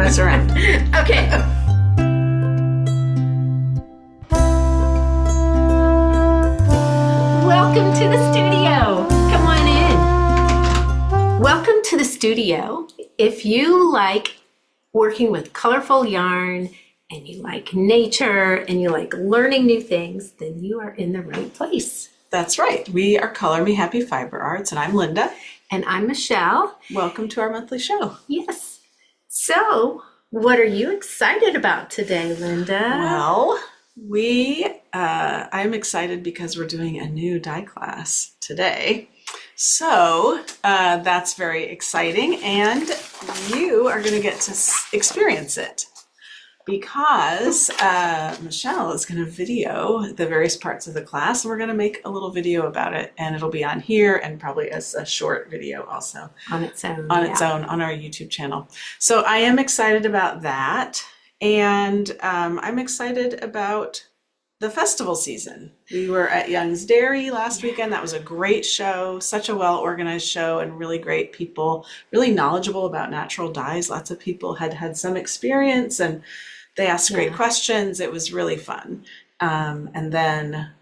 us around. Okay. Welcome to the studio. Come on in. Welcome to the studio. If you like working with colorful yarn and you like nature and you like learning new things, then you are in the right place. That's right. We are Color Me Happy Fiber Arts, and I'm Linda. And I'm Michelle. Welcome to our monthly show. Yes. So, what are you excited about today, Linda? Well, I'm excited because we're doing a new dye class today. So that's very exciting, and you are going to get to experience it because Michelle is going to video the various parts of the class, and we're going to make a little video about it, and it'll be on here and probably as a short video also. On its own. On our YouTube channel. So I am excited about that, and I'm excited about the festival season. We were at Young's Dairy last weekend. That was a great show, such a well-organized show, and really great people, really knowledgeable about natural dyes. Lots of people had some experience, and they asked great questions. It was really fun. And then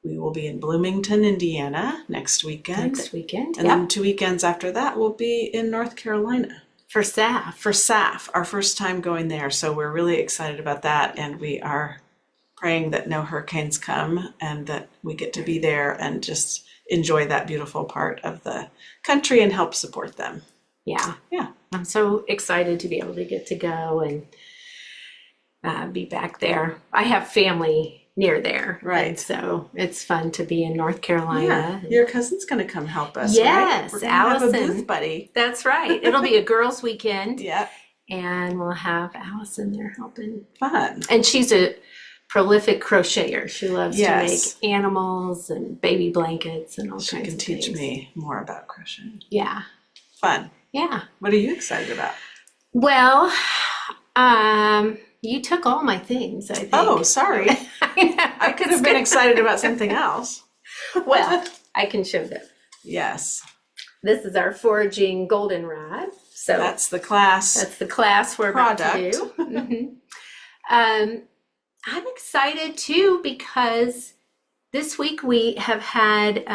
we will be in Bloomington, Indiana next weekend. And then 2 weekends after that, we'll be in North Carolina. For SAF, our first time going there. So we're really excited about that, and we are praying that no hurricanes come and that we get to be there and just enjoy that beautiful part of the country and help support them. Yeah. Yeah. I'm so excited to be able to get to go and be back there. I have family near there. Right. And so it's fun to be in North Carolina. Yeah. Your cousin's going to come help us, yes, right? We're gonna Allison. have a booth buddy. That's right. It'll be a girls' weekend. Yeah. And we'll have Allison there helping. Fun. And she's a prolific crocheter. She loves to make animals and baby blankets and all kinds of things. She can teach me more about crocheting. Yeah. Fun. Yeah. What are you excited about? Well, you took all my things, I think. Oh, sorry. I could have been excited about something else. Well, I can show them. Yes. This is our Foraging goldenrod. So that's the class. That's the class we're product. About to do. Mm-hmm. I'm excited too because this week we have had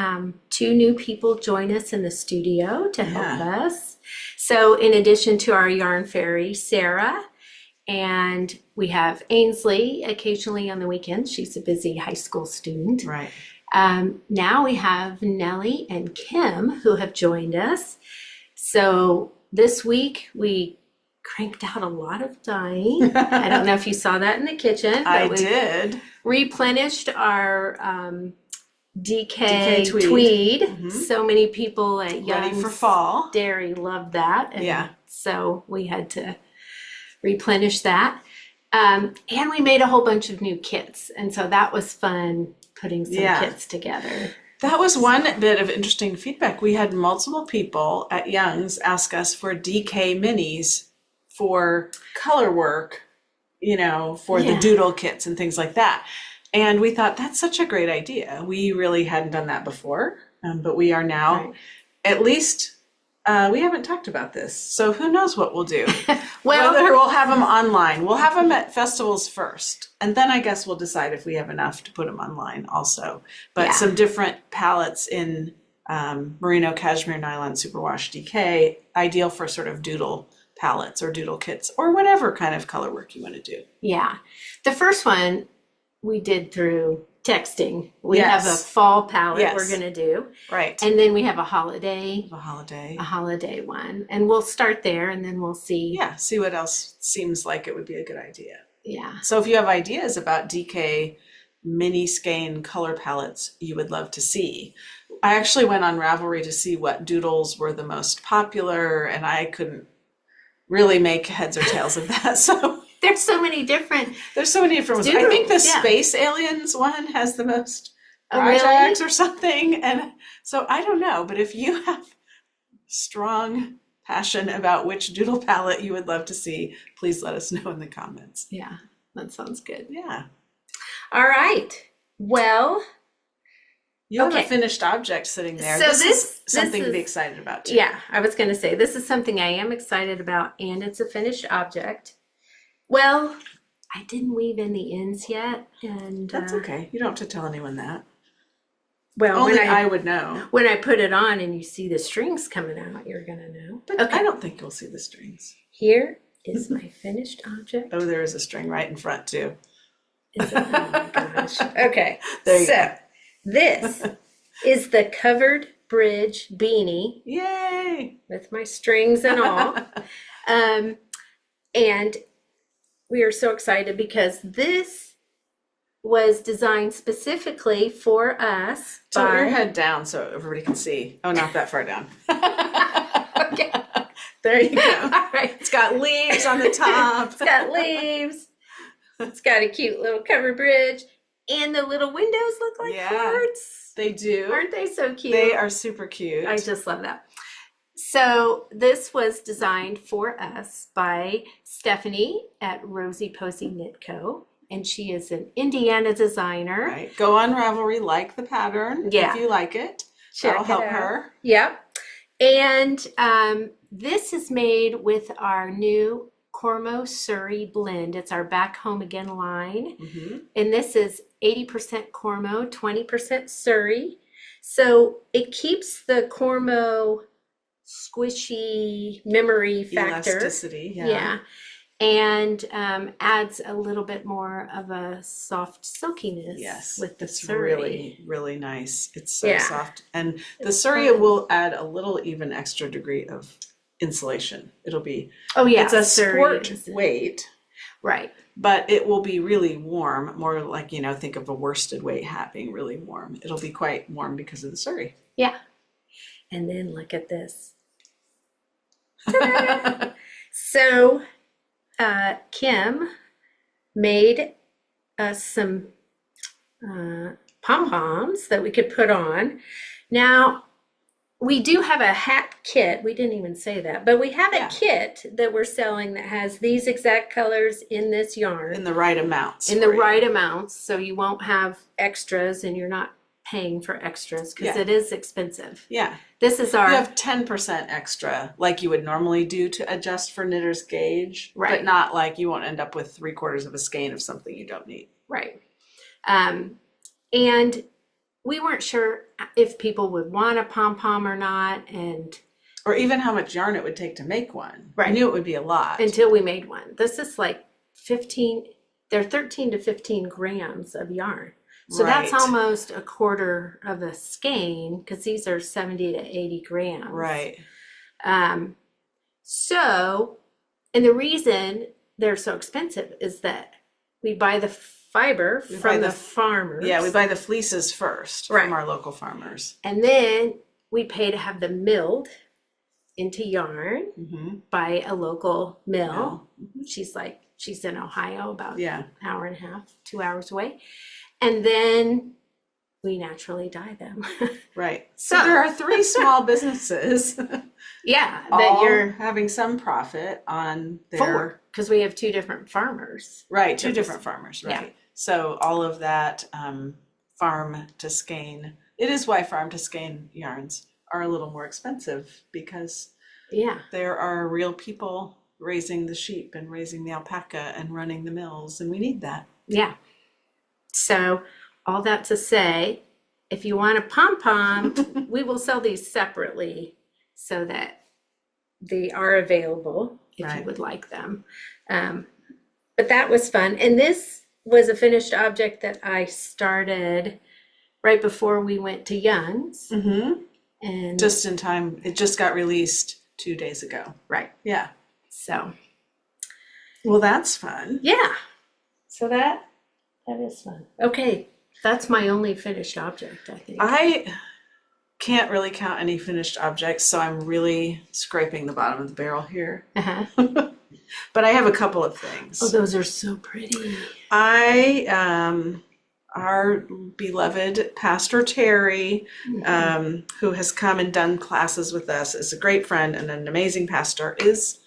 2 new people join us in the studio to help us. So in addition to our yarn fairy, Sarah, and we have Ainsley occasionally on the weekends. She's a busy high school student. Right. Now we have Nellie and Kim who have joined us. So this week we cranked out a lot of dyeing. I don't know if you saw that in the kitchen. I did. Replenished our DK tweed. Mm-hmm. So many people at Young's for fall. Dairy loved that. And so we had to replenish that. And we made a whole bunch of new kits. And so that was fun putting some kits together. That was one bit of interesting feedback. We had multiple people at Young's ask us for DK minis for color work, for the doodle kits and things like that. And we thought that's such a great idea. We really hadn't done that before, but we are now, at least we haven't talked about this. So who knows what we'll do. Whether we'll have them online. We'll have them at festivals first. And then I guess we'll decide if we have enough to put them online also. But some different palettes in merino, cashmere, nylon, superwash, DK, ideal for sort of doodle palettes or doodle kits or whatever kind of color work you want to do. Yeah. The first one we did through texting. We have a fall palette we're going to do. Right. And then we have a holiday one. And we'll start there and then we'll see. Yeah. See what else seems like it would be a good idea. Yeah. So if you have ideas about DK mini skein color palettes you would love to see. I actually went on Ravelry to see what doodles were the most popular, and I couldn't really make heads or tails of that. So there's so many different ones. I think the Space Aliens one has the most projects or something. And so I don't know, but if you have strong passion about which doodle palette you would love to see, please let us know in the comments. Yeah, that sounds good. Yeah. All right. Well, you have a finished object sitting there. So this is something to be excited about too. Yeah, I was going to say, this is something I am excited about, and it's a finished object. Well, I didn't weave in the ends yet, and That's okay. You don't have to tell anyone that. well, Only I would know. when I put it on and you see the strings coming out, you're gonna know. But Okay. I don't think you'll see the strings. Here is my finished object. Oh, there is a string right in front too. Is it? Oh my gosh. Okay. There you So go. this is the covered bridge beanie Yay! with my strings and all. And we are so excited because this was designed specifically for us. Tilt your head down so everybody can see. Oh, not that far down. Okay. There you go. All right. It's got leaves on the top. It's got leaves. It's got a cute little covered bridge. And the little windows look like hearts. They do. Aren't they so cute? They are super cute. I just love that. So this was designed for us by Stephanie at Rosie Posey Knit Co. And she is an Indiana designer. Right. Go on Ravelry, like the pattern if you like it. That'll help her. Yep. And this is made with our new Cormo Suri blend. It's our Back Home Again line. Mm-hmm. And this is 80% Cormo, 20% Suri. So it keeps the Cormo squishy memory factor. Elasticity, Yeah. And adds a little bit more of a soft silkiness with the it's Suri. really, really nice. It's so Yeah. soft. And the It's Suri fun. will add a little even extra degree of insulation. It'll be, Oh yeah, it's a Suri sport is- weight, Right. but it will be really warm, more like, think of a worsted weight hat being really warm. It'll be quite warm because of the Suri. Yeah. And then look at this. So Kim made us some pom-poms that we could put on. Now, we do have a hat kit. We didn't even say that, but we have a kit that we're selling that has these exact colors in this yarn. In the right amounts. In the for you. right amounts, so you won't have extras and you're not paying for extras because it is expensive. Yeah. This is our... You have 10% extra like you would normally do to adjust for knitter's gauge, Right. but not like you won't end up with 3/4 of a skein of something you don't need. Right. And we weren't sure if people would want a pom-pom or not, and Or even how much yarn it would take to make one. Right. I knew it would be a lot. until we made one. This is like 13 to 15 grams of yarn. So that's Right. almost a quarter of a skein because these are 70 to 80 grams. Right. So, and the reason they're so expensive is that we buy the fiber We buy from the the farmers. Yeah, we buy the fleeces first Right. from our local farmers. And then we pay to have them milled into yarn Mm-hmm. by a local mill. Mill. She's in Ohio, about Yeah. an hour and a half, 2 hours away. And then we naturally dye them. Right. So So- there are 3 small businesses Yeah, that all you're having some profit on their... for, because we have 2 different farmers. Right, 2 That was- different farmers, right. Yeah. So all of that farm to skein, it is why farm to skein yarns are a little more expensive because Yeah. there are real people raising the sheep and raising the alpaca and running the mills, and we need that. Yeah. So all that to say, if you want a pom-pom, we will sell these separately so that they are available if you Right. would like them. But that was fun. And this was a finished object that I started right before we went to Young's. Mm-hmm. And Just in time. It just got released 2 days ago. right. Yeah. So Well, that's fun. yeah. So that is fun. Okay. That's my only finished object, I think. I can't really count any finished objects, so I'm really scraping the bottom of the barrel here. Uh-huh. But I have a couple of things. Oh, those are so pretty. Our beloved Pastor Terry, who has come and done classes with us, is a great friend and an amazing pastor, is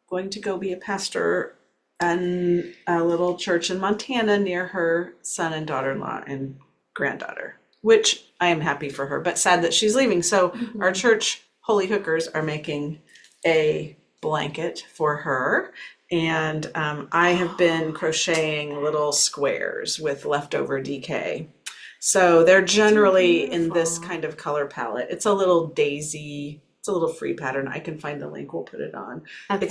going to go be a pastor in a little church in Montana near her son and daughter-in-law and granddaughter, which I am happy for her, but sad that she's leaving. So our church, Holy Hookers, are making a blanket for her, And I have been crocheting little squares with leftover DK. So they're generally in this kind of color palette. It's a little daisy, it's a little free pattern. I can find the link, we'll put it on. Okay.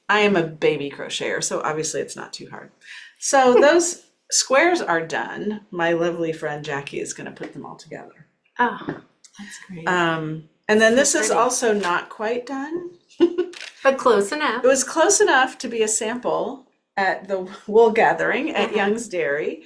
I am a baby crocheter, so obviously it's not too hard. So those squares are done. My lovely friend Jackie is going to put them all together. Oh, that's great. And then this is also not quite done. But close enough. It was close enough to be a sample at the wool gathering at Young's Dairy.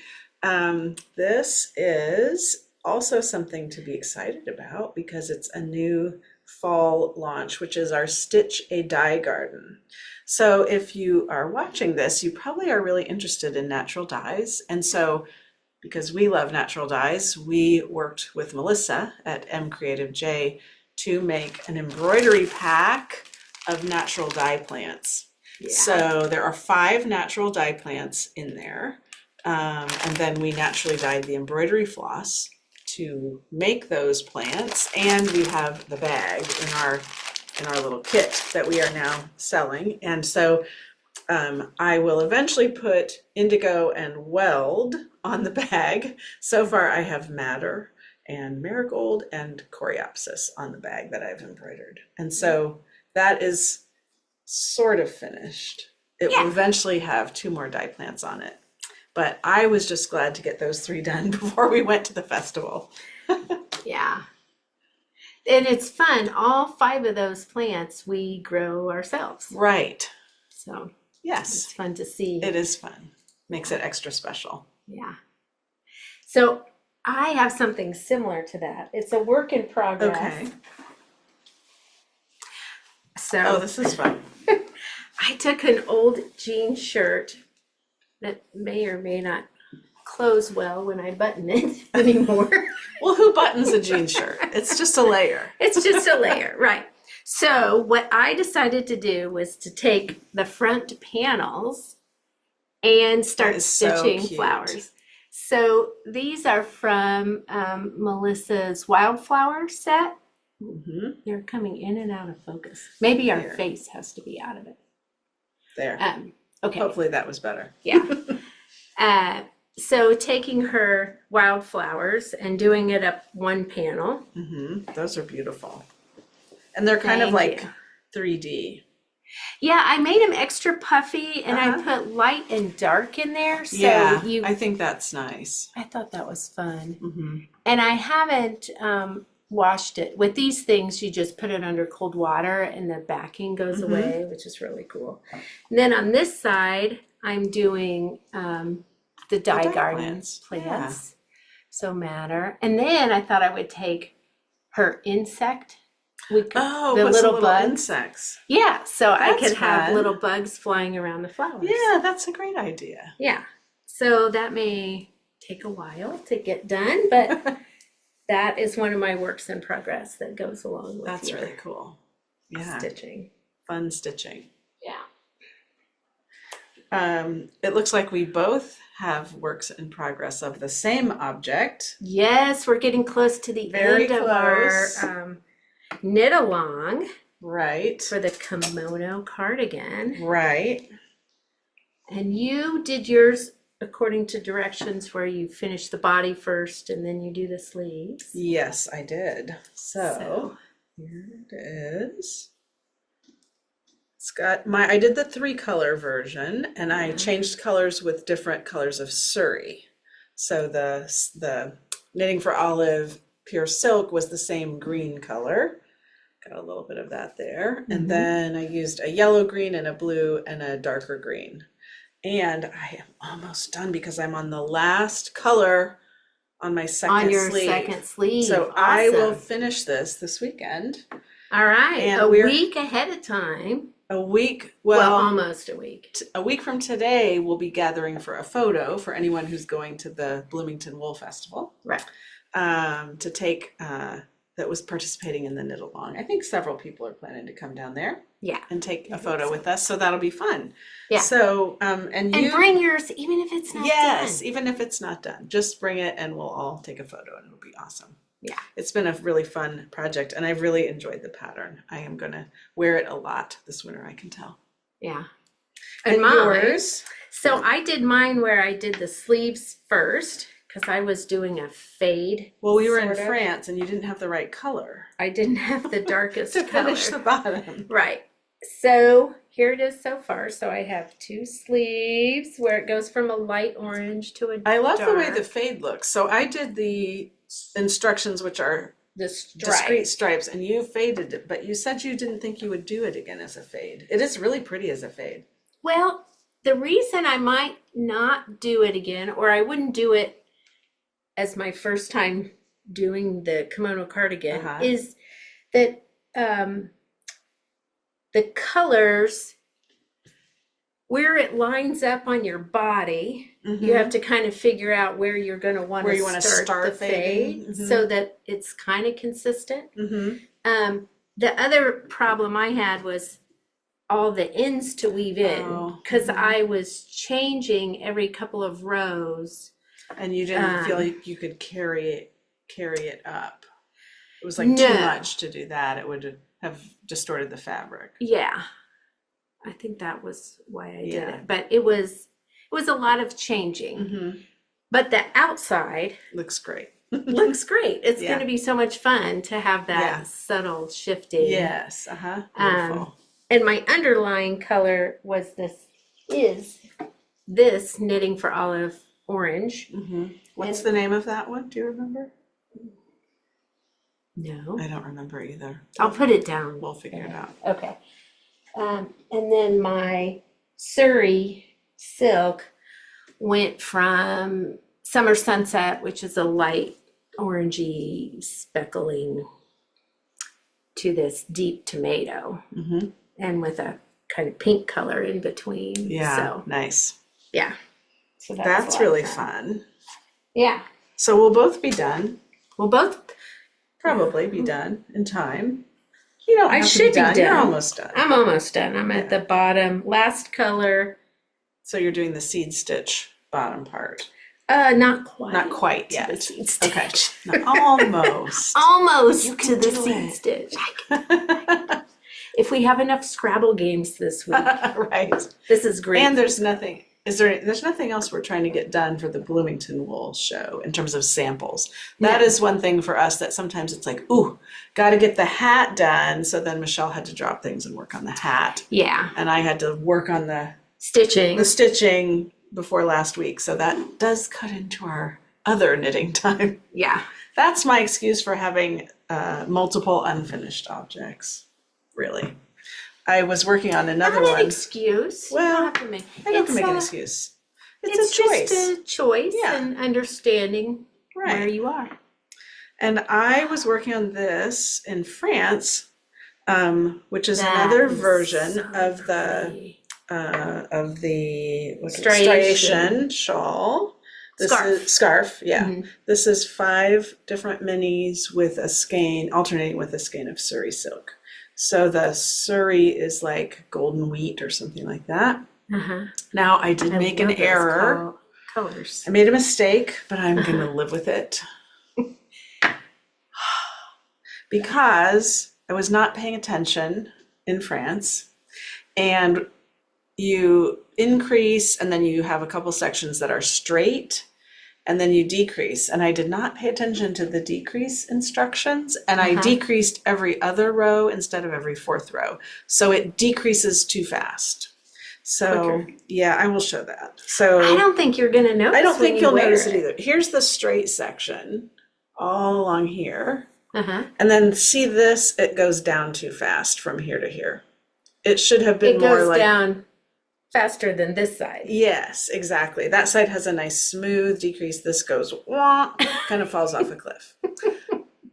This is also something to be excited about because it's a new fall launch, which is our Stitch a Dye Garden. So if you are watching this, you probably are really interested in natural dyes. And so because we love natural dyes, we worked with Melissa at M Creative J to make an embroidery pack of natural dye plants. Yeah. So there are 5 natural dye plants in there. And then we naturally dyed the embroidery floss to make those plants. And we have the bag in our little kit that we are now selling. And so I will eventually put indigo and weld on the bag. So far I have madder and marigold and coreopsis on the bag that I've embroidered. And so that is sort of finished. It will eventually have 2 more dye plants on it. But I was just glad to get those 3 done before we went to the festival. Yeah. And it's fun. All 5 of those plants we grow ourselves. Right. So yes, it's fun to see. It is fun. Makes it extra special. Yeah. So I have something similar to that. It's a work in progress. Okay. So this is fun. I took an old jean shirt that may or may not close well when I button it anymore. Well, who buttons a jean shirt? It's just a layer. It's just a layer, right. So what I decided to do was to take the front panels and start stitching flowers. So these are from Melissa's Wildflower set. Mm-hmm. They're coming in and out of focus. Maybe our face has to be out of it. There. Okay. Hopefully that was better. Yeah. So taking her wildflowers and doing it up one panel. Mm-hmm. Those are beautiful. And they're kind of like 3D. Yeah, I made them extra puffy and I put light and dark in there. So I think that's nice. I thought that was fun. Mm-hmm. And I haven't washed it. With these things, you just put it under cold water and the backing goes away, which is really cool. And then on this side, I'm doing the dye garden plants. Yeah. So madder. And then I thought I would take her insect. The little bugs. Insects. Yeah, so That's I could have fun. little bugs flying around the flowers. Yeah, that's a great idea. Yeah. So that may take a while to get done, but that is one of my works in progress that goes along with That's really cool. Yeah. Stitching. Fun stitching. Yeah. It looks like we both have works in progress of the same object. Yes, we're getting close to the end of our knit along. Right. For the kimono cardigan. Right. And you did yours according to directions where you finish the body first and then you do the sleeves. Yes, I did. So here it is. It's got I did the 3-color version and I changed colors with different colors of Suri. So the Knitting for Olive Pure Silk was the same green color. Got a little bit of that there. And then I used a yellow green and a blue and a darker green. And I am almost done because I'm on the last color on my second sleeve. On your second sleeve. So awesome. I will finish this weekend. All right. And a week ahead of time. A week. Well, almost a week. A week from today, we'll be gathering for a photo for anyone who's going to the Bloomington Wool Festival. Right. To take... that was participating in the knit along. I think several people are planning to come down there. Yeah. And take a photo with us. So that'll be fun. Yeah. So, and bring yours even if it's not done. Yes, even if it's not done. Just bring it and we'll all take a photo and it'll be awesome. Yeah. It's been a really fun project and I've really enjoyed the pattern. I am going to wear it a lot this winter, I can tell. Yeah. And mine. Yours? So I did mine where I did the sleeves first because I was doing a fade. Well, we were in France and you didn't have the right color. I didn't have the darkest to finish color. the bottom. Right. So here it is so far. So I have 2 sleeves where it goes from a light orange to a I love dark. the way the fade looks. So I did the instructions, which are the discrete stripes, and you faded it, but you said you didn't think you would do it again as a fade. It is really pretty as a fade. Well, the reason I might not do it again, or I wouldn't do it as my first time doing the kimono cardigan, is that the colors, where it lines up on your body, you have to kind of figure out where you're going to want to start the fade so that it's kind of consistent. The other problem I had was all the ends to weave in because I was changing every couple of rows. And you didn't feel like you could carry it up. It was like too much to do that. It would have distorted the fabric. Yeah. I think that was why I did it. But it was a lot of changing. But the outside looks great. Looks great. It's going to be so much fun to have that subtle shifting. Yes. Beautiful. And my underlying color was this knitting for olive orange. What's the name of that one? Do you remember? No. I don't remember either. I'll put it down. We'll figure it out. Okay. And then my Suri silk went from Summer Sunset, which is a light orangey speckling, to this deep tomato. And with a kind of pink color in between. Yeah, so, nice. Yeah. So that's really fun. Yeah. So we'll both be done. We'll both probably be done in time. You know, I should be done. You're almost done. I'm almost done. I'm at the bottom. Last color. So you're doing the seed stitch bottom part. Not quite. Not quite yet. To the seed stitch. Okay. No, almost. Almost to the seed stitch. If we have enough Scrabble games this week. Right. This is great. And there's nothing else we're trying to get done for the Bloomington Wool show in terms of samples. That is one thing for us that sometimes it's like, ooh, got to get the hat done. So then Michelle had to drop things and work on the hat. Yeah. And I had to work on the stitching before last week. So that does cut into our other knitting time. Yeah. That's my excuse for having multiple unfinished objects. Really. I was working on another one. Not an excuse. Well, I don't make an excuse. It's a choice. Just a choice and understanding where you are. And I was working on this in France, which is another version of the striation shawl. Scarf. Yeah. This is 5 different minis with a skein, alternating with a skein of Suri silk. So the Suri is like golden wheat or something like that. Now I did make an error. Colors. I made a mistake, but I'm going to live with it. Because I was not paying attention in France. And you increase and then you have a couple sections that are straight. And then you decrease. And I did not pay attention to the decrease instructions. And I decreased every other row instead of every 4th row. So it decreases too fast. So yeah, I will show that. So I don't think you're going to notice. I don't think you'll notice it either. Here's the straight section all along here. And then see this, it goes down too fast from here to here. It should have been more like. It goes down faster than this side. Yes, exactly. That side has a nice smooth decrease. This goes wah, kind of falls off a cliff.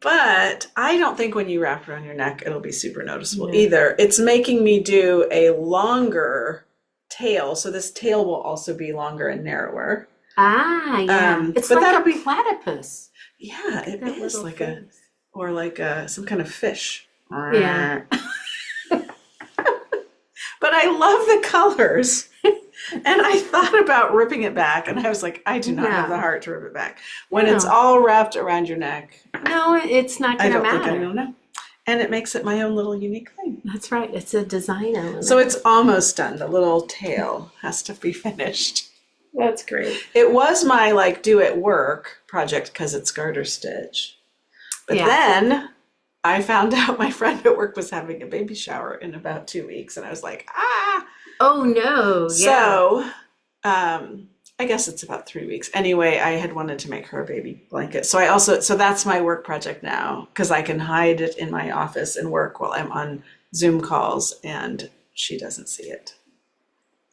But I don't think when you wrap it around your neck, it'll be super noticeable either. It's making me do a longer tail. So this tail will also be longer and narrower. Yeah. It's like a platypus. Yeah, it is like some kind of fish. Yeah. But I love the colors. And I thought about ripping it back, and I was like, I do not have the heart to rip it back. When it's all wrapped around your neck. No, it's not going to matter. I don't know. and it makes it my own little unique thing. That's right. It's a design element. So it's almost done. The little tail has to be finished. That's great. It was my like do at work project because it's garter stitch. But then I found out my friend at work was having a baby shower in about 2 weeks, and I was like, ah. Oh no. So I guess it's about 3 weeks. Anyway, I had wanted to make her a baby blanket. So that's my work project now, because I can hide it in my office and work while I'm on Zoom calls and she doesn't see it.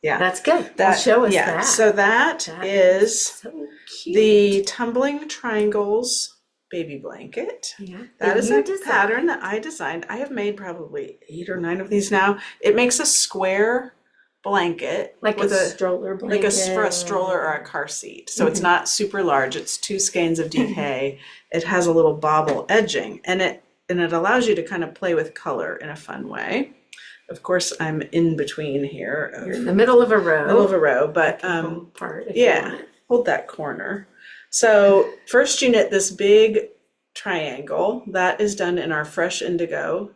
Yeah. That's good. Show us that. So that is so cute. the Tumbling Triangles baby blanket. Yeah. That is a pattern that I designed. I have made probably 8 or 9 of these now. It makes a square blanket, like with a stroller blanket, for a stroller or a car seat. So it's not super large. It's 2 skeins of DK. It has a little bobble edging, and it allows you to kind of play with color in a fun way. Of course, I'm in between here. You're in the middle of a row. But hold that corner. So first you knit this big triangle. That is done in our fresh indigo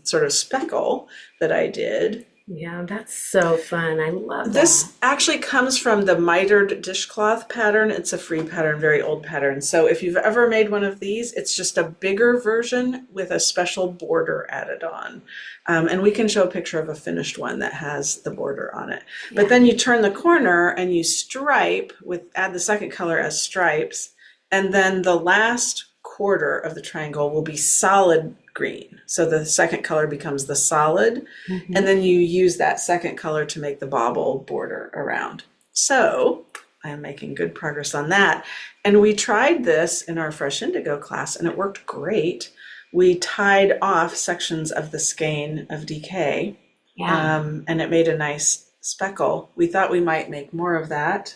sort of speckle that I did. Yeah, that's so fun. I love that. This actually comes from the mitered dishcloth pattern. It's a free pattern, very old pattern. So if you've ever made one of these, it's just a bigger version with a special border added on. And we can show a picture of a finished one that has the border on it. Yeah. But then you turn the corner and you stripe add the second color as stripes. And then the last quarter of the triangle will be solid green. So the second color becomes the solid, and then you use that second color to make the bobble border around. So I am making good progress on that. And we tried this in our Fresh Indigo class, and it worked great. We tied off sections of the skein of DK, and it made a nice speckle. We thought we might make more of that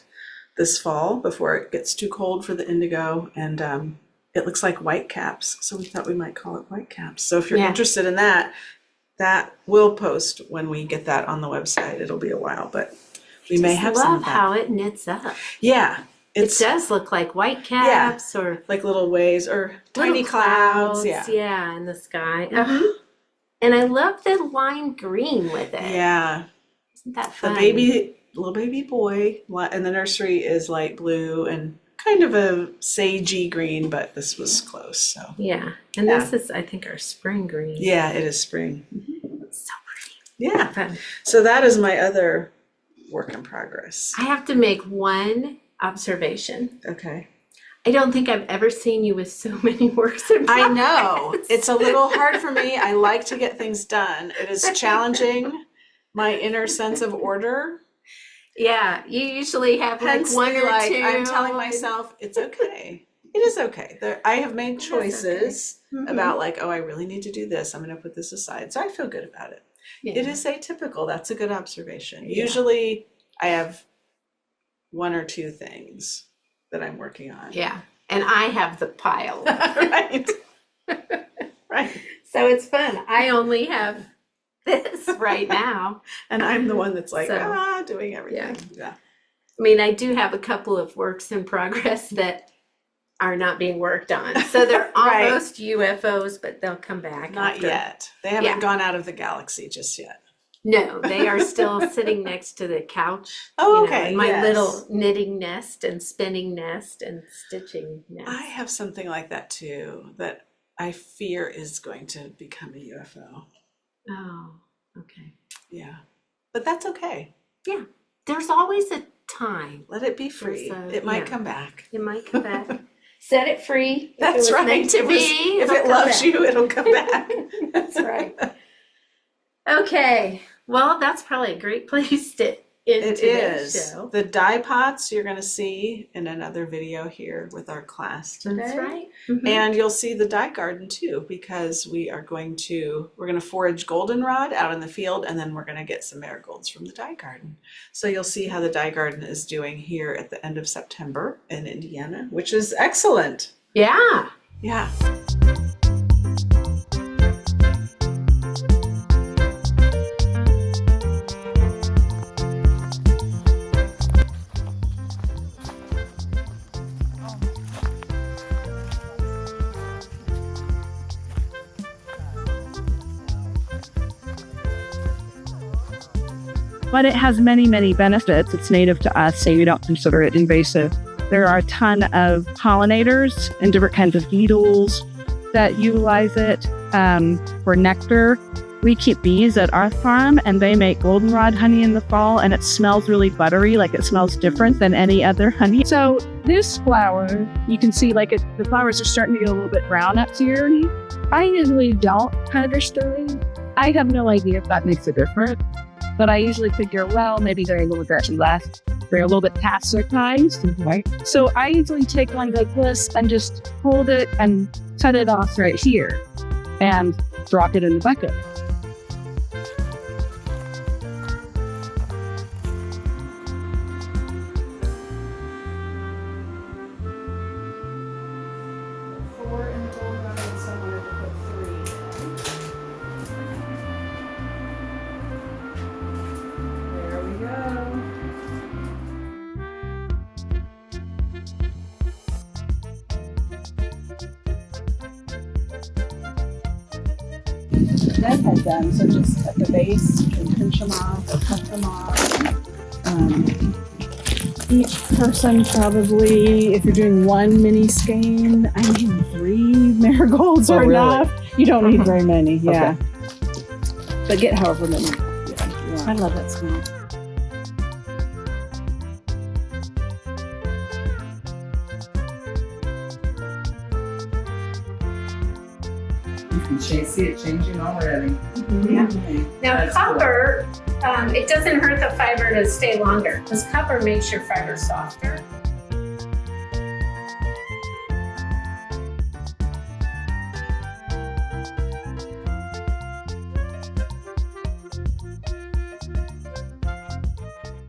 this fall before it gets too cold for the indigo, and it looks like white caps, so we thought we might call it white caps. So if you're interested in that will post when we get that on the website. It'll be a while, but we may have some of that. I love how it knits up. Yeah. It does look like white caps or like little waves or tiny clouds. Yeah, in the sky. And I love the lime green with it. Yeah. Isn't that fun? The little baby boy in the nursery is light blue and kind of a sagey green, but this was close. So and this is, I think, our spring green. Yeah, it is spring. So pretty. Yeah. Fun. So that is my other work in progress. I have to make one observation. Okay. I don't think I've ever seen you with so many works in progress. I know. It's a little hard for me. I like to get things done. It is challenging my inner sense of order. Yeah, you usually have like one or two. I'm telling myself it's okay. It is okay. I have made choices about like, oh, I really need to do this. I'm going to put this aside. So I feel good about it. Yeah. It is atypical. That's a good observation. Yeah. Usually I have 1 or 2 things that I'm working on. Yeah. And I have the pile. Right. Right. So it's fun. I only have this right now. And I'm the one that's like, doing everything. Yeah. I mean, I do have a couple of works in progress that are not being worked on. So they're almost UFOs, but they'll come back. Not yet. They haven't gone out of the galaxy just yet. No, they are still sitting next to the couch. Oh, okay. In my little knitting nest and spinning nest and stitching nest. I have something like that too, that I fear is going to become a UFO. Oh, okay. Yeah. But that's okay. Yeah. There's always a time. Let it be free. It might come back. It might come back. Set it free. That's right. Meant to be. If it loves you, it'll come back. That's right. Okay. Well, that's probably a great place to end today's show. The dye pots you're going to see in another video here with our class today. That's right. And you'll see the dye garden too, because we're going to forage goldenrod out in the field, and then we're going to get some marigolds from the dye garden. So you'll see how the dye garden is doing here at the end of September in Indiana, which is excellent. Yeah. Yeah. but it has many, many benefits. It's native to us, so we don't consider it invasive. There are a ton of pollinators and different kinds of beetles that utilize it for nectar. We keep bees at our farm, and they make goldenrod honey in the fall, and it smells really buttery, like it smells different than any other honey. So this flower, you can see like the flowers are starting to get a little bit brown up here. I usually don't understand. I have no idea if that makes a difference, but I usually figure, well, maybe they're a little bit less. They're a little bit past their times, right? So I usually take one like this and just hold it and cut it off right here and drop it in the bucket. That has them, so just at the base, you can pinch them off or cut them off. Each person probably, if you're doing one mini skein, I mean 3 marigolds are enough. You don't need very many, yeah. Okay. But get however many you want. I love that smell. See it changing already. Mm-hmm. Yeah. Now that's copper, cool. It doesn't hurt the fiber to stay longer because copper makes your fiber softer.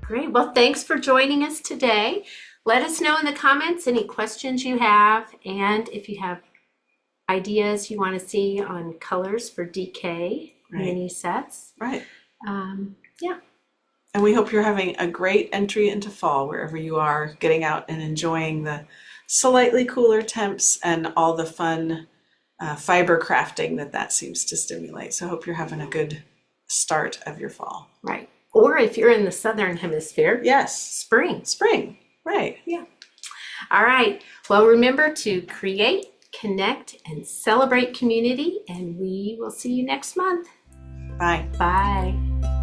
Great. Well, thanks for joining us today. Let us know in the comments any questions you have, and if you have ideas you want to see on colors for DK mini sets. Right. Yeah. And we hope you're having a great entry into fall wherever you are, getting out and enjoying the slightly cooler temps and all the fun fiber crafting that seems to stimulate. So I hope you're having a good start of your fall. Right. Or if you're in the southern hemisphere. Yes. Spring. Spring. Right. Yeah. All right. Well, remember to create, connect, and celebrate community, and we will see you next month. Bye. Bye.